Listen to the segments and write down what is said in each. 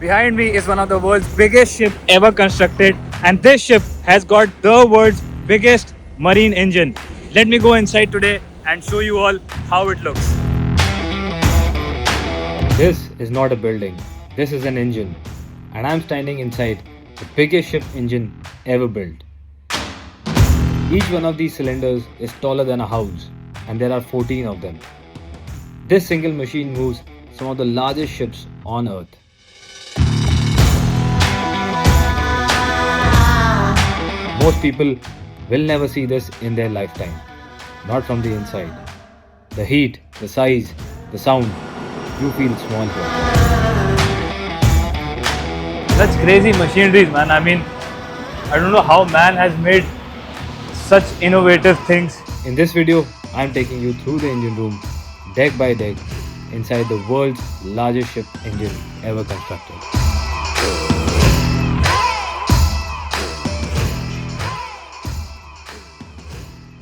Behind me is one of the world's biggest ship ever constructed, and this ship has got the world's biggest marine engine. Let me go inside today and show you all how it looks. This is not a building, this is an engine, and I'm standing inside the biggest ship engine ever built. Each one of these cylinders is taller than a house, and there are 14 of them. This single machine moves some of the largest ships on Earth. Most people will never see this in their lifetime, not from the inside. The heat, the size, the sound, you feel small here. Such crazy machineries, man. I mean, I don't know how man has made such innovative things. In this video, I'm taking you through the engine room, deck by deck, inside the world's largest ship engine ever constructed.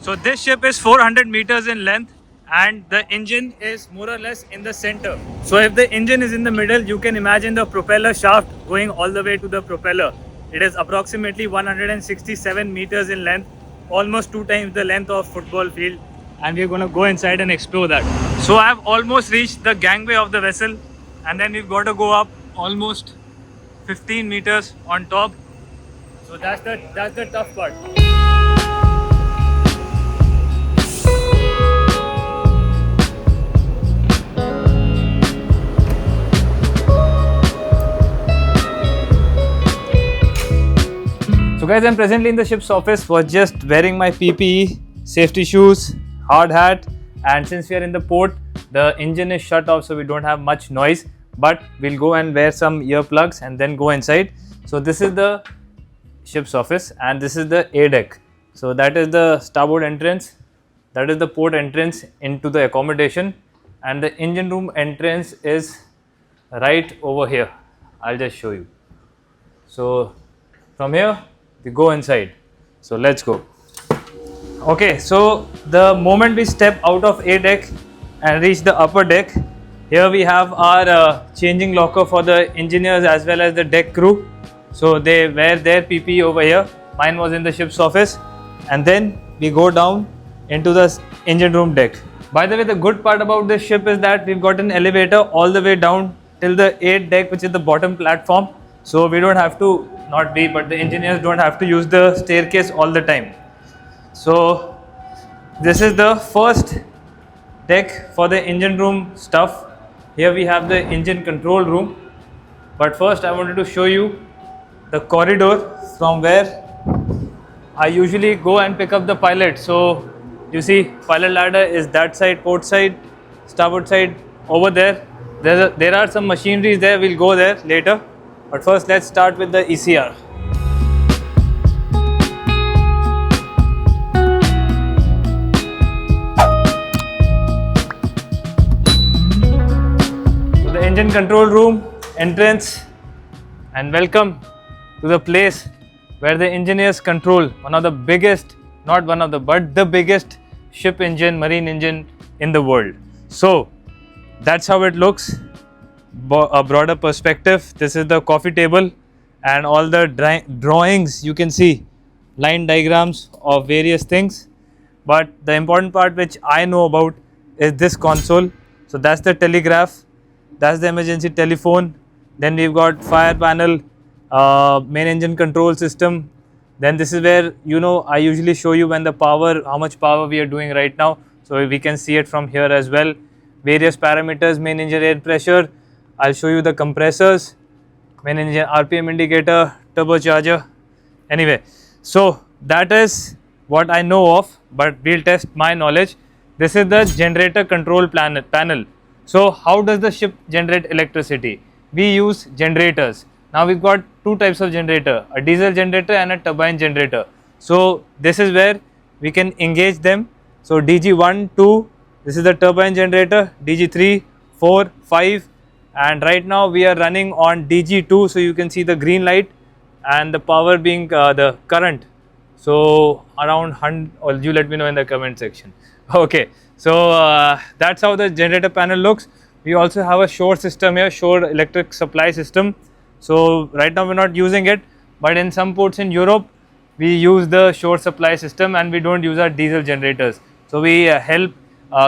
So this ship is 400 meters in length and the engine is more or less in the center. So if the engine is in the middle, you can imagine the propeller shaft going all the way to the propeller. It is approximately 167 meters in length, almost 2 times the length of football field, and we're going to go inside and explore that. So I've almost reached the gangway of the vessel, and then we've got to go up almost 15 meters on top. So that's the tough part. So guys, I'm presently in the ship's office, was just wearing my PPE, safety shoes, hard hat, and since we are in the port, the engine is shut off so we don't have much noise, but we'll go and wear some earplugs and then go inside. So this is the ship's office and this is the A deck. So that is the starboard entrance, that is the port entrance into the accommodation, and the engine room entrance is right over here. I'll just show you. So from here we go inside. So let's go. Okay, so the moment we step out of A deck and reach the upper deck, here we have our changing locker for the engineers as well as the deck crew. So they wear their PPE over here. Mine was in the ship's office, and then we go down into the engine room deck. By the way, the good part about this ship is that we've got an elevator all the way down till the 8th deck, which is the bottom platform. So we don't have to, not we, but the engineers don't have to use the staircase all the time. So this is the first deck for the engine room stuff. Here we have the engine control room. But first I wanted to show you the corridor from where I usually go and pick up the pilot. So you see, pilot ladder is that side, port side, starboard side over there. There are some machineries there, we'll go there later. But first let's start with the ECR. So the engine control room entrance, and welcome to the place where the engineers control one of the biggest, not one of the, but the biggest ship engine, marine engine in the world. So that's how it looks. A broader perspective. This is the coffee table and all the drawings you can see, line diagrams of various things. But the important part which I know about is this console. So that's the telegraph, that's the emergency telephone. Then we've got fire panel, main engine control system. Then this is where, you know, I usually show you when the power, how much power we are doing right now. So we can see it from here as well. Various parameters, main engine air pressure. I'll show you the compressors, main engine RPM indicator, turbocharger. Anyway, so that is what I know of, but we'll test my knowledge. This is the generator control panel. So how does the ship generate electricity? We use generators. Now we've got 2 types of generator, a diesel generator and a turbine generator. So this is where we can engage them. So DG1, 2, this is the turbine generator, DG3, 4, 5. And right now we are running on DG2, so you can see the green light and the power being the current. So around 100, or you let me know in the comment section. Okay, so that's how the generator panel looks. We also have a shore system here, shore electric supply system. So right now we're not using it, but in some ports in Europe we use the shore supply system and we don't use our diesel generators. So we help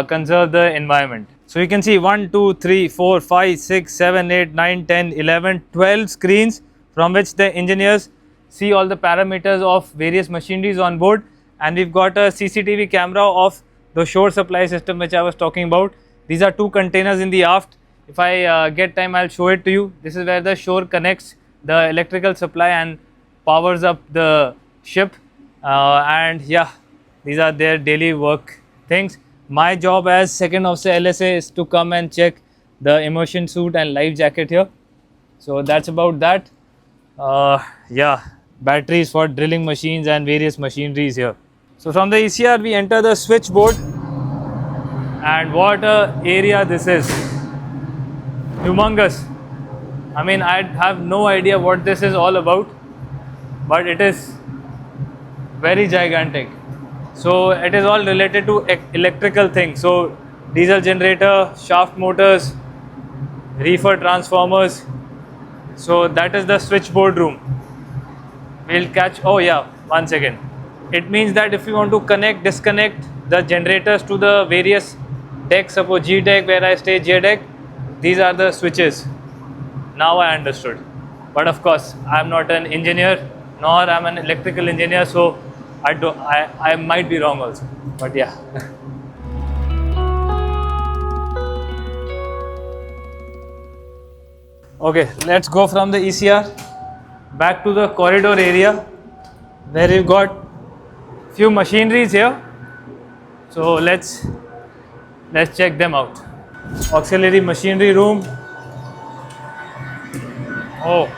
conserve the environment. So you can see 1, 2, 3, 4, 5, 6, 7, 8, 9, 10, 11, 12 screens from which the engineers see all the parameters of various machineries on board, and we've got a CCTV camera of the shore supply system which I was talking about. These are 2 containers in the aft. If I get time, I'll show it to you. This is where the shore connects the electrical supply and powers up the ship, and yeah, these are their daily work things. My job as second officer LSA is to come and check the immersion suit and life jacket here. So that's about that. Yeah, batteries for drilling machines and various machineries here. So from the ECR we enter the switchboard, and what a area this is. Humongous. I mean, I have no idea what this is all about, but it is very gigantic. So it is all related to electrical things. So diesel generator, shaft motors, reefer transformers. So that is the switchboard room. We'll catch, oh yeah, 1 second. It means that if you want to connect, disconnect the generators to the various decks, suppose G deck where I stay, J deck, these are the switches. Now I understood. But of course, I'm not an engineer, nor I'm an electrical engineer, so I might be wrong also. But yeah. Okay, let's go from the ECR back to the corridor area where we've got few machineries here. So let's check them out. Auxiliary machinery room. Oh.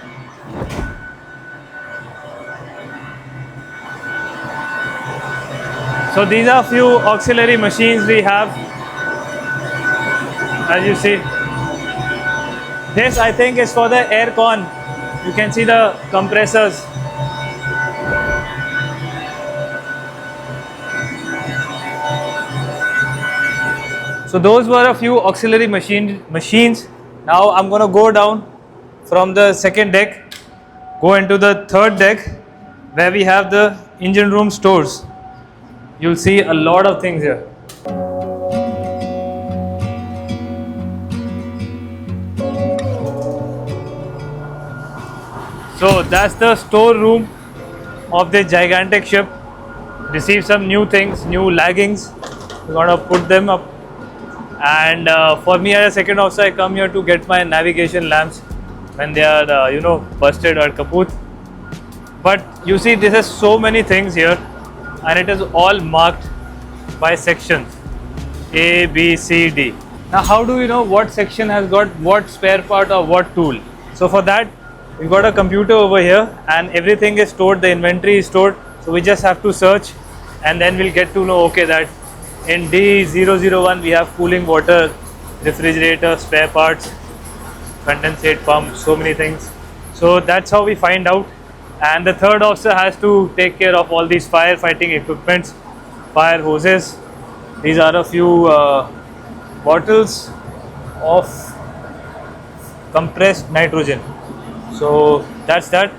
So these are few auxiliary machines we have, as you see. This I think is for the air con. You can see the compressors. So those were a few auxiliary machines. Now I'm going to go down from the second deck, go into the third deck where we have the engine room stores. You'll see a lot of things here. So that's the store room of this gigantic ship. Receive some new things, new laggings. We're going to put them up. And for me as a second officer, I come here to get my navigation lamps when they are, busted or kaput. But you see, this has so many things here, and it is all marked by sections A, B, C, D. Now, how do we know what section has got what spare part or what tool? So for that, we've got a computer over here, and everything is stored. The inventory is stored. So we just have to search, and then we'll get to know, okay, that in D001 we have cooling water, refrigerator, spare parts, condensate pump, so many things. So that's how we find out. And the third officer has to take care of all these firefighting equipments, fire hoses. These are a few bottles of compressed nitrogen. So that's that.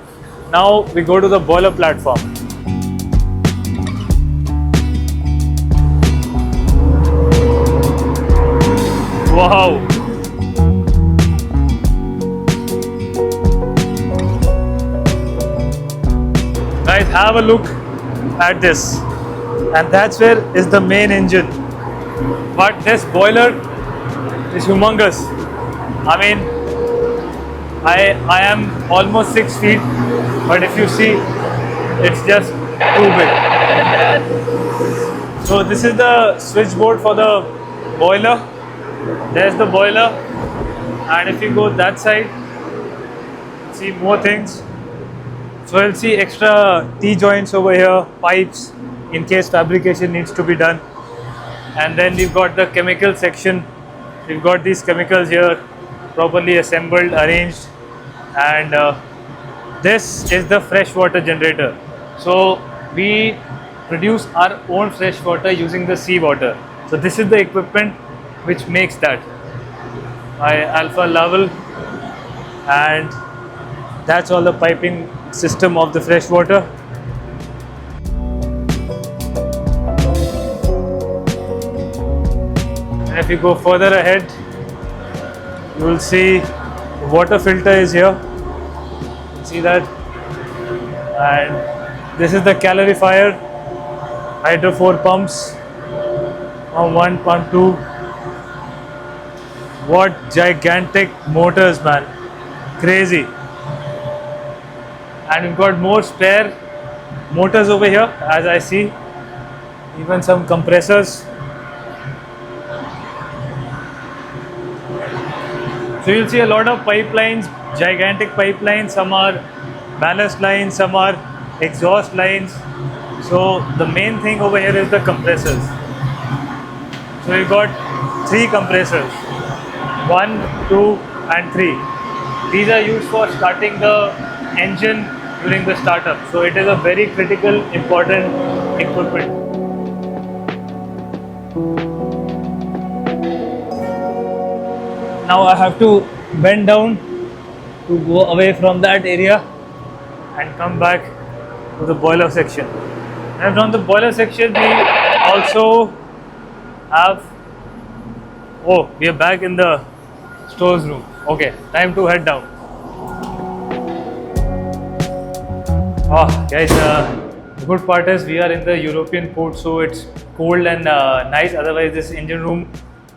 Now we go to the boiler platform. Wow! Guys, have a look at this, and that's where is the main engine. But this boiler is humongous. I mean, I am almost 6 feet, but if you see, it's just too big. So this is the switchboard for the boiler. There's the boiler, and if you go that side, see more things. So you'll see extra T-joints over here, pipes in case fabrication needs to be done. And then we've got the chemical section. We've got these chemicals here, properly assembled, arranged. And this is the freshwater generator. So we produce our own fresh water using the seawater. So this is the equipment which makes that. My alpha level, and That's all the piping system of the fresh water. And if you go further ahead, you will see the water filter is here. You can see that. And this is the calorifier, hydro 4 pumps, pump 1, pump 2. What gigantic motors, man. Crazy. And we've got more spare motors over here, as I see. Even some compressors. So you'll see a lot of pipelines, gigantic pipelines. Some are ballast lines, some are exhaust lines. So the main thing over here is the compressors. So we've got 3 compressors, 1, 2 and 3. These are used for starting the engine during the startup. So it is a very critical, important equipment. Now I have to bend down to go away from that area and come back to the boiler section. And from the boiler section we also have, oh, we are back in the stores room. Okay, time to head down. Oh guys, the good part is we are in the European port, so it's cold and nice. Otherwise this engine room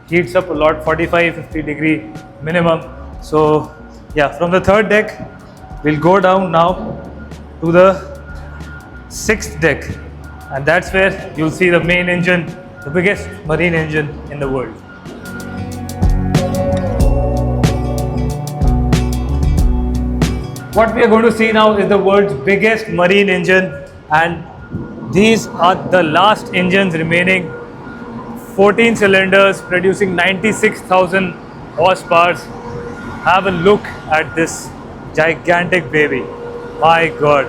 heats up a lot, 45-50 degree minimum. So yeah, from the 3rd deck we'll go down now to the 6th deck, and that's where you'll see the main engine, the biggest marine engine in the world. What we are going to see now is the world's biggest marine engine, and these are the last engines remaining. 14 cylinders producing 96,000 horsepower. Have a look at this gigantic baby. My God.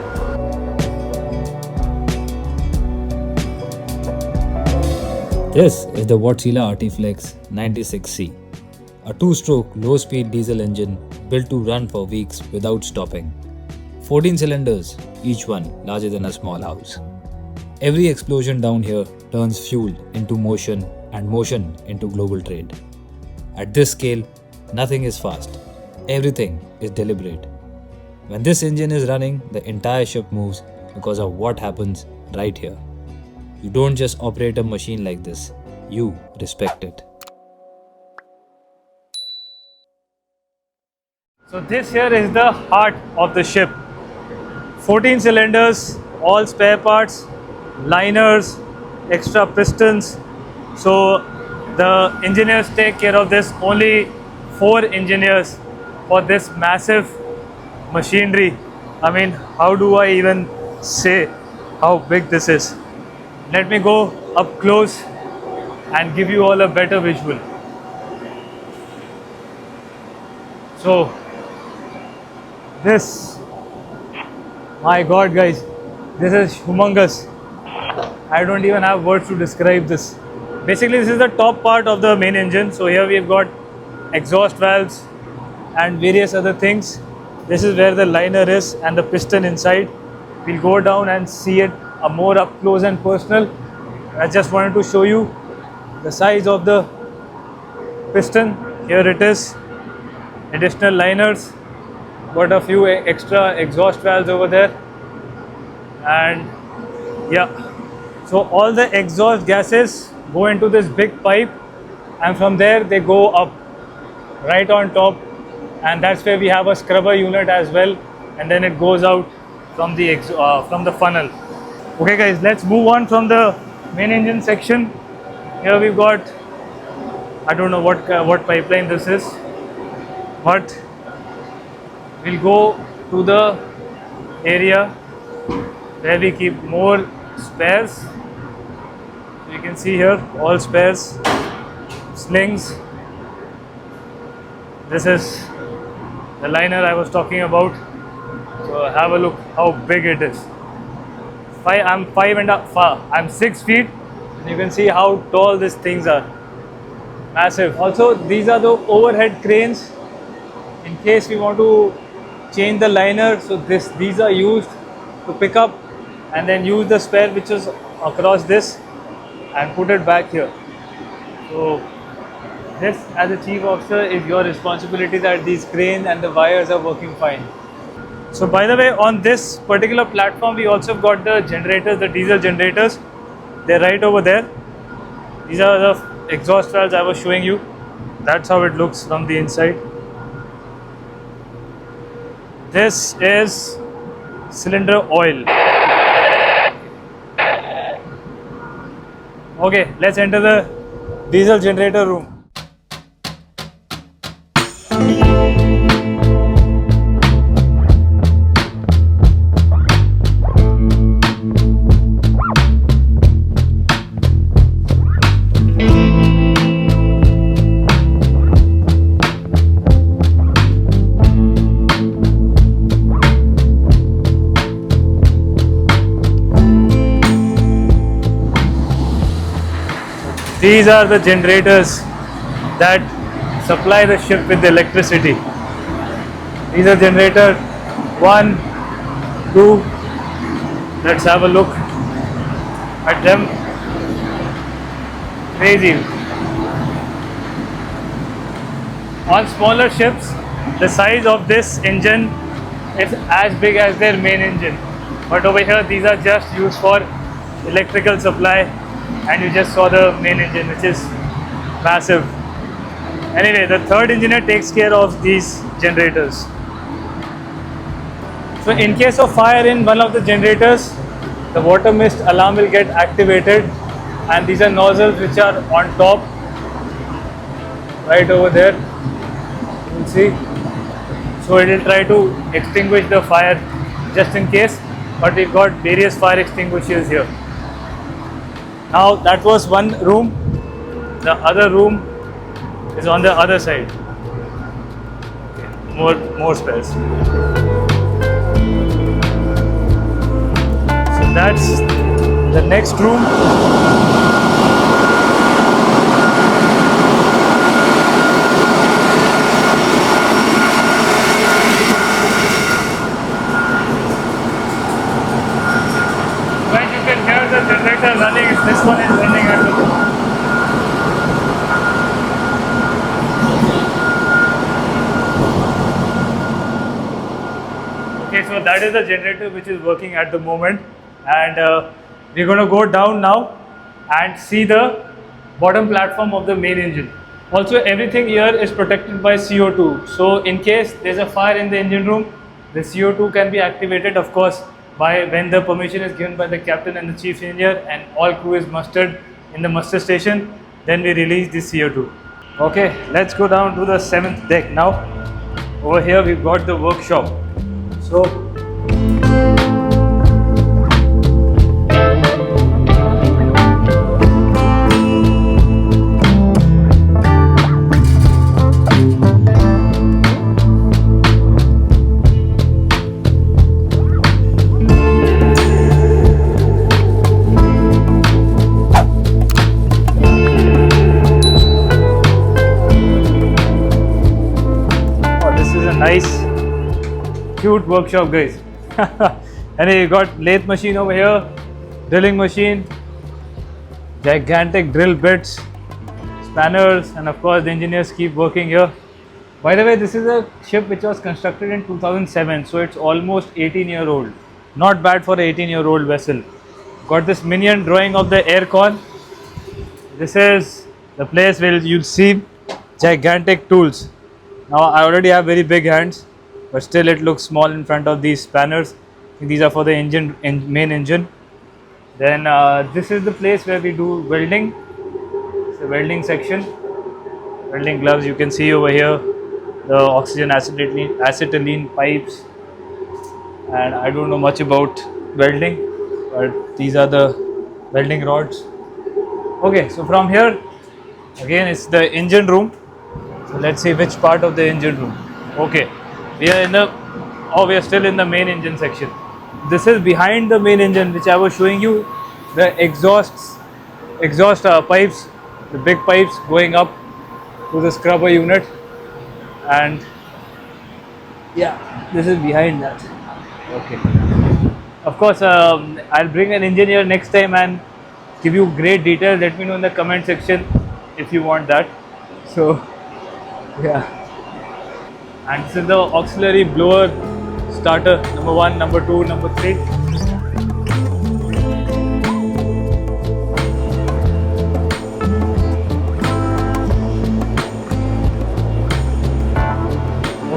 This is the Wärtsilä RT-flex96C, a 2-stroke low-speed diesel engine built to run for weeks without stopping. 14 cylinders, each one larger than a small house. Every explosion down here turns fuel into motion and motion into global trade. At this scale, nothing is fast. Everything is deliberate. When this engine is running, the entire ship moves because of what happens right here. You don't just operate a machine like this, you respect it. So this here is the heart of the ship. 14 cylinders, all spare parts, liners, extra pistons. So the engineers take care of this. Only 4 engineers for this massive machinery. I mean, how do I even say how big this is? Let me go up close and give you all a better visual. So this, my God guys, this is humongous. I don't even have words to describe this. Basically this is the top part of the main engine. So here we've got exhaust valves and various other things. This is where the liner is and the piston inside. We'll go down and see it more up close and personal. I just wanted to show you the size of the piston. Here it is, additional liners, got a few extra exhaust valves over there, and yeah, so all the exhaust gases go into this big pipe, and from there they go up right on top, and that's where we have a scrubber unit as well, and then it goes out from the funnel. Okay guys, let's move on from the main engine section. Here we've got, I don't know what pipeline this is, but we'll go to the area where we keep more spares. So you can see here all spares, slings. This is the liner I was talking about. So have a look how big it is. I'm 6 feet. You can see how tall these things are. Massive. Also, these are the overhead cranes. In case we want to change the liner. So these are used to pick up and then use the spare which is across this and put it back here. So this, as a chief officer, is your responsibility that these cranes and the wires are working fine. So by the way, on this particular platform we also got the generators, the diesel generators. They're right over there. These are the exhaust valves I was showing you. That's how it looks from the inside. This is cylinder oil. Okay, let's enter the diesel generator room. These are the generators that supply the ship with the electricity. These are generator 1, 2. Let's have a look at them. Crazy. On smaller ships, the size of this engine is as big as their main engine. But over here, these are just used for electrical supply. And you just saw the main engine, which is massive. Anyway, the third engineer takes care of these generators. So in case of fire in one of the generators, the water mist alarm will get activated, and these are nozzles which are on top, right over there. You will see. So it will try to extinguish the fire just in case, but we've got various fire extinguishers here. Now that was one room. The other room is on the other side. Okay, more space. So that's the next room. The generator running, this one is running at the moment. Okay, so that is the generator which is working at the moment, and we're going to go down now and see the bottom platform of the main engine. Also, everything here is protected by CO2. So in case there's a fire in the engine room, the CO2 can be activated, of course, by when the permission is given by the captain and the chief engineer and all crew is mustered in the muster station, then we release the CO2. Okay, let's go down to the 7th deck now. Over here we've got the workshop. So nice, cute workshop, guys. And you got lathe machine over here, drilling machine, gigantic drill bits, spanners, and of course the engineers keep working here. By the way, this is a ship which was constructed in 2007, so it's almost 18-year-old. Not bad for an 18-year-old vessel. Got this minion drawing of the air con. This is the place where you'll see gigantic tools. Now I already have very big hands, but still it looks small in front of these spanners. These are for the engine, main engine. Then this is the place where we do welding. It's a welding section. Welding gloves, you can see over here. The oxygen acetylene pipes. And I don't know much about welding, but these are the welding rods. Okay, so from here, again it's the engine room. So let's see which part of the engine room. Okay, we are still in the main engine section. This is behind the main engine, which I was showing you, the exhaust pipes, the big pipes going up to the scrubber unit, and Yeah, this is behind that. Okay. Of course, I'll bring an engineer next time and give you great details. Let me know in the comment section if you want that. So, yeah. And this is the auxiliary blower starter number 1, number 2, number 3.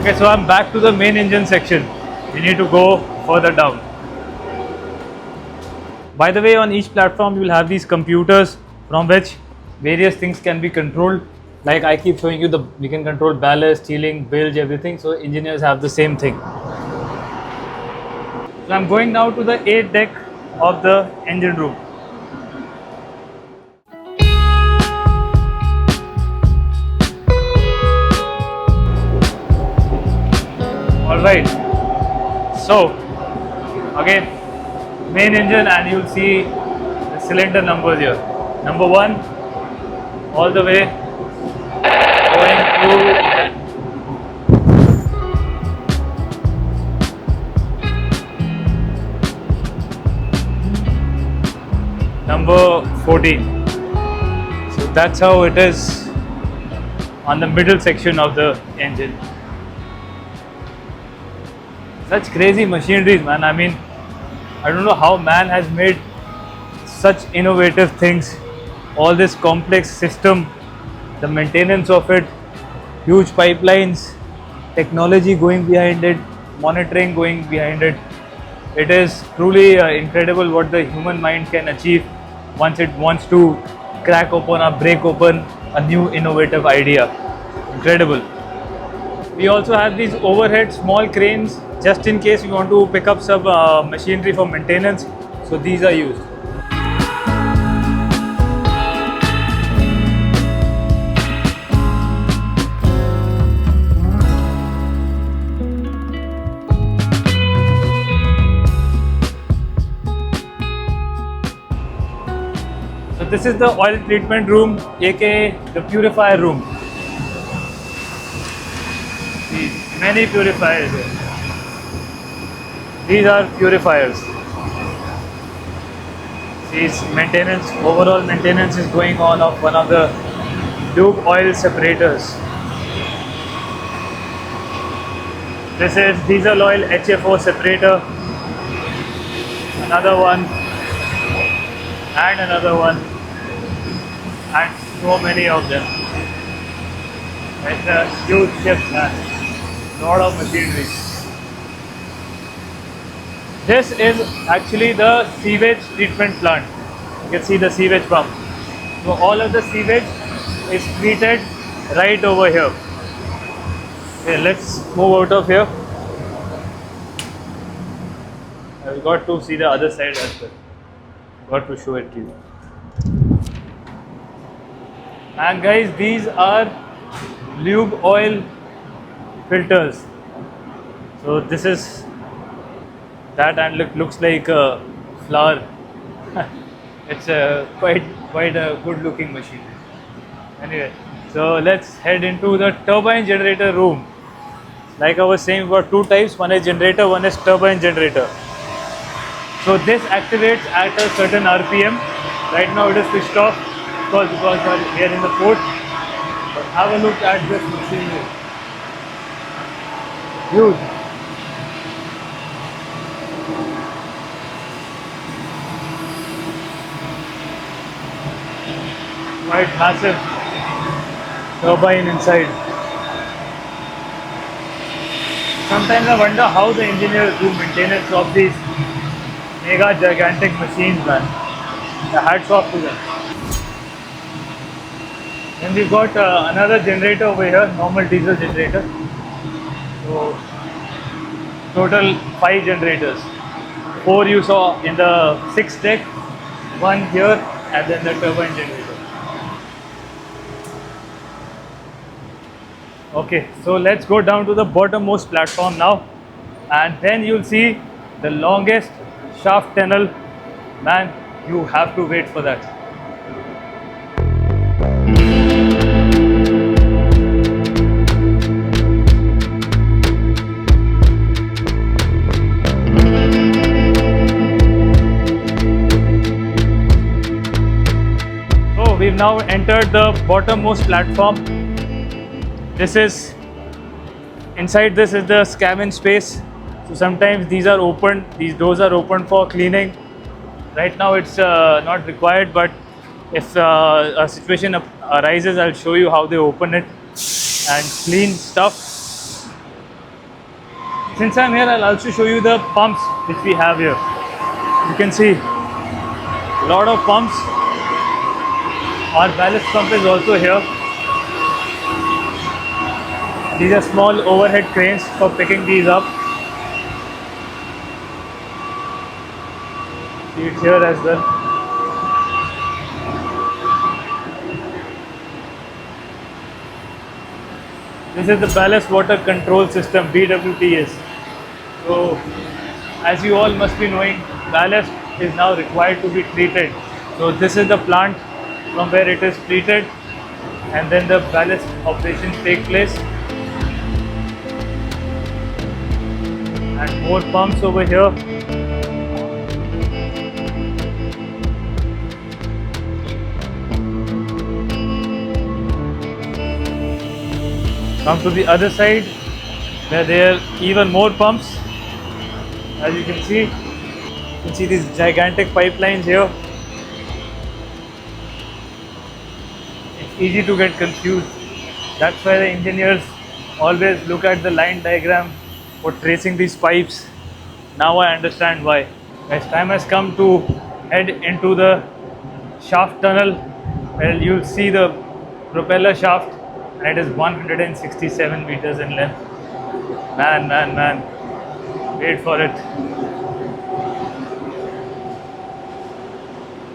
Okay, so I'm back to the main engine section. We need to go further down. By the way, on each platform you will have these computers from which various things can be controlled. Like I keep showing you, we can control ballast, sealing, bilge, everything. So engineers have the same thing. So I'm going now to the A deck of the engine room. Alright, so again, main engine, and you'll see the cylinder numbers here. Number 1 all the way going to number 14. So that's how it is on the middle section of the engine. Such crazy machineries, man. I mean, I don't know how man has made such innovative things. All this complex system, the maintenance of it, huge pipelines, technology going behind it, monitoring going behind it. It is truly incredible what the human mind can achieve once it wants to crack open or break open a new innovative idea. Incredible. We also have these overhead small cranes just in case you want to pick up some machinery for maintenance. So these are used. So this is the oil treatment room, aka the purifier room. These many purifiers here. These are purifiers. These maintenance, overall maintenance is going on of one of the lube oil separators. This is diesel oil HFO separator. Another one. And another one. And so many of them. It's a huge ship, man. Lot of machinery. This is actually the sewage treatment plant. You can see the sewage pump. So all of the sewage is treated right over here. Okay, let's move out of here. I've got to see the other side as well. Got to show it to you. And guys, these are lube oil filters. So this is that, and looks like a flower. It's a quite a good looking machine. Anyway, so let's head into the turbine generator room. Like I was saying, we've got two types. One is generator, one is turbine generator. So this activates at a certain RPM. Right now it is switched off because we are in the port. But have a look at this machinery. Huge. Quite massive turbine inside. Sometimes I wonder how the engineers do maintenance of these mega gigantic machines, man. The hats off to them. Then we've got another generator over here, normal diesel generator. So total 5 generators. 4 you saw in the 6th deck, 1 here, and then the turbine generator. Okay, so let's go down to the bottommost platform now, and then you'll see the longest shaft tunnel. Man, you have to wait for that. now entered the bottommost platform. This is, inside this is the cabin space. So sometimes these are open, these doors are open for cleaning. Right now it's not required, but if a situation arises, I'll show you how they open it and clean stuff. Since I'm here, I'll also show you the pumps which we have here. You can see a lot of pumps. Our ballast pump is also here. These are small overhead cranes for picking these up. See it here as well. This is the ballast water control system, BWTS. So, as you all must be knowing, ballast is now required to be treated. So this is the plant from where it is treated, and then the ballast operations take place. And more pumps over here. Come to the other side where there are even more pumps. As you can see these gigantic pipelines here. It's easy to get confused. That's why the engineers always look at the line diagram for tracing these pipes. Now I understand why. Guys, time has come to head into the shaft tunnel where you'll see the propeller shaft, and it is 167 meters in length. Man. Wait for it.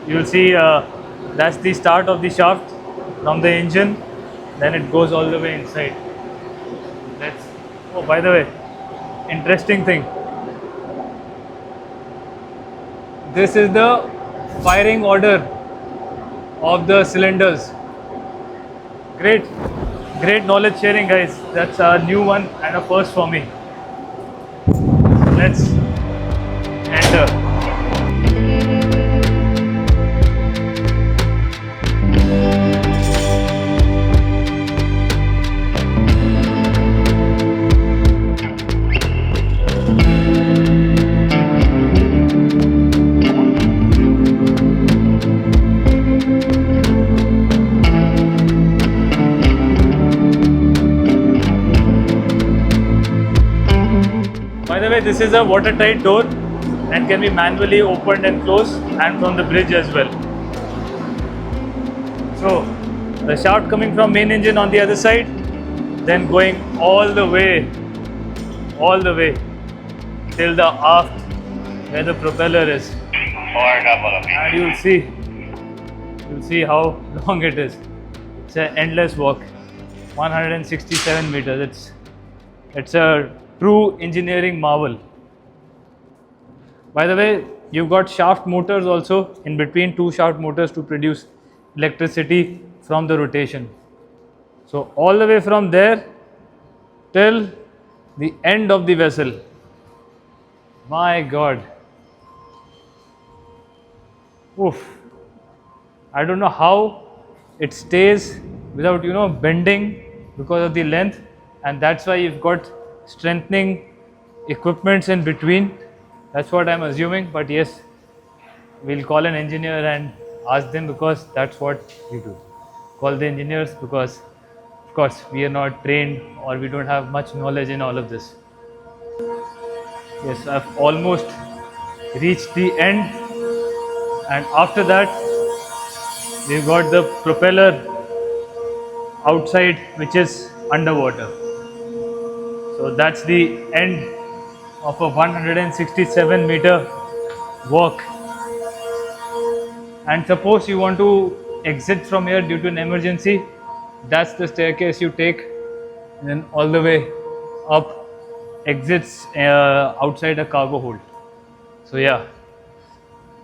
You'll see that's the start of the shaft from the engine. Then it goes all the way inside. Oh, by the way, interesting thing. This is the firing order of the cylinders. Great knowledge sharing, guys. That's a new one and a first for me. Let's enter. By the way, this is a watertight door and can be manually opened and closed, and from the bridge as well. So the shaft coming from main engine on the other side, then going all the way till the aft where the propeller is. And you'll see how long it is. It's an endless walk. 167 meters. It's a true engineering marvel. By the way, you've got shaft motors also in between, two shaft motors to produce electricity from the rotation. So all the way from there till the end of the vessel. My God. Oof. I don't know how it stays without bending because of the length, and that's why you've got strengthening equipments in between. That's what I'm assuming, but yes, we'll call an engineer and ask them, because that's what we do. Call the engineers, because of course we are not trained or we don't have much knowledge in all of this. Yes, I've almost reached the end, and after that we've got the propeller outside, which is underwater. So that's the end of a 167 meter walk. And suppose you want to exit from here due to an emergency, that's the staircase you take, and then all the way up exits outside a cargo hold. So yeah,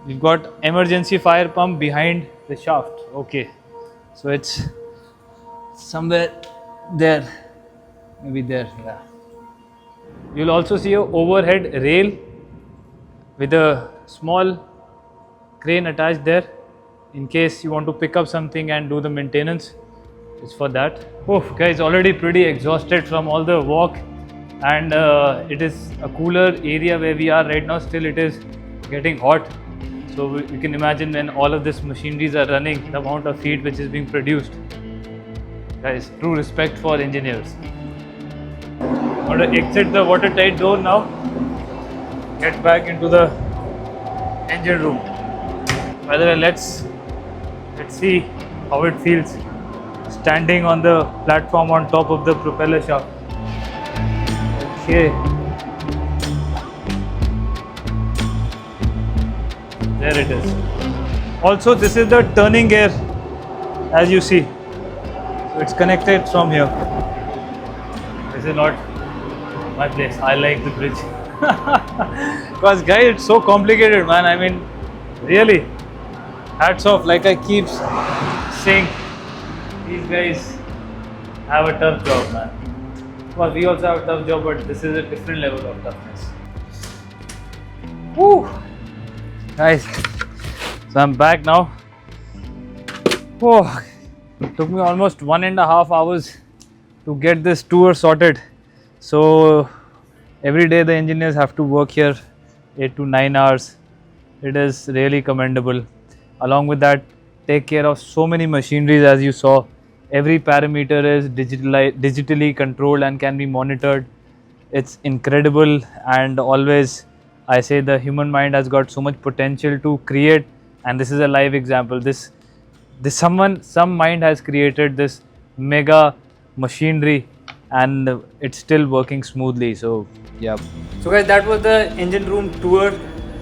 we've got emergency fire pump behind the shaft. Okay, so it's somewhere there, maybe there. Yeah. You'll also see an overhead rail with a small crane attached there. in case you want to pick up something and do the maintenance. It's for that. Oh guys, already pretty exhausted from all the walk, and it is a cooler area where we are right now. Still it is getting hot, so you can imagine when all of these machineries are running, the amount of heat which is being produced. Guys, true respect for engineers. I'm going to exit the watertight door now, get back into the engine room. By the way, let's see how it feels standing on the platform on top of the propeller shaft. Okay. There it is. Also, this is the turning gear, as you see. So it's connected from here. This is not my place. I like the bridge. Because guys, it's so complicated, man. I mean, really, hats off. Like I keep saying, these guys have a tough job, man. Well, we also have a tough job, but this is a different level of toughness. Woo! Guys, so I'm back now. Oh, it took me almost 1.5 hours to get this tour sorted. So every day the engineers have to work here 8 to 9 hours. It is really commendable. Along with that, take care of so many machineries. As you saw, every parameter is digitally controlled and can be monitored. It's incredible, and always I say the human mind has got so much potential to create, and this is a live example. Some mind has created this mega machinery, and it's still working smoothly. So yeah. So guys, that was the engine room tour,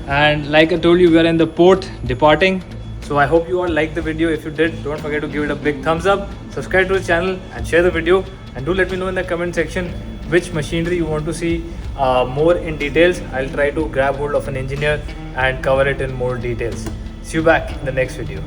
and like I told you, we are in the port departing. So I hope you all liked the video. If you did, don't forget to give it a big thumbs up, subscribe to the channel and share the video, and do let me know in the comment section which machinery you want to see more in details. I'll try to grab hold of an engineer and cover it in more details. See you back in the next video.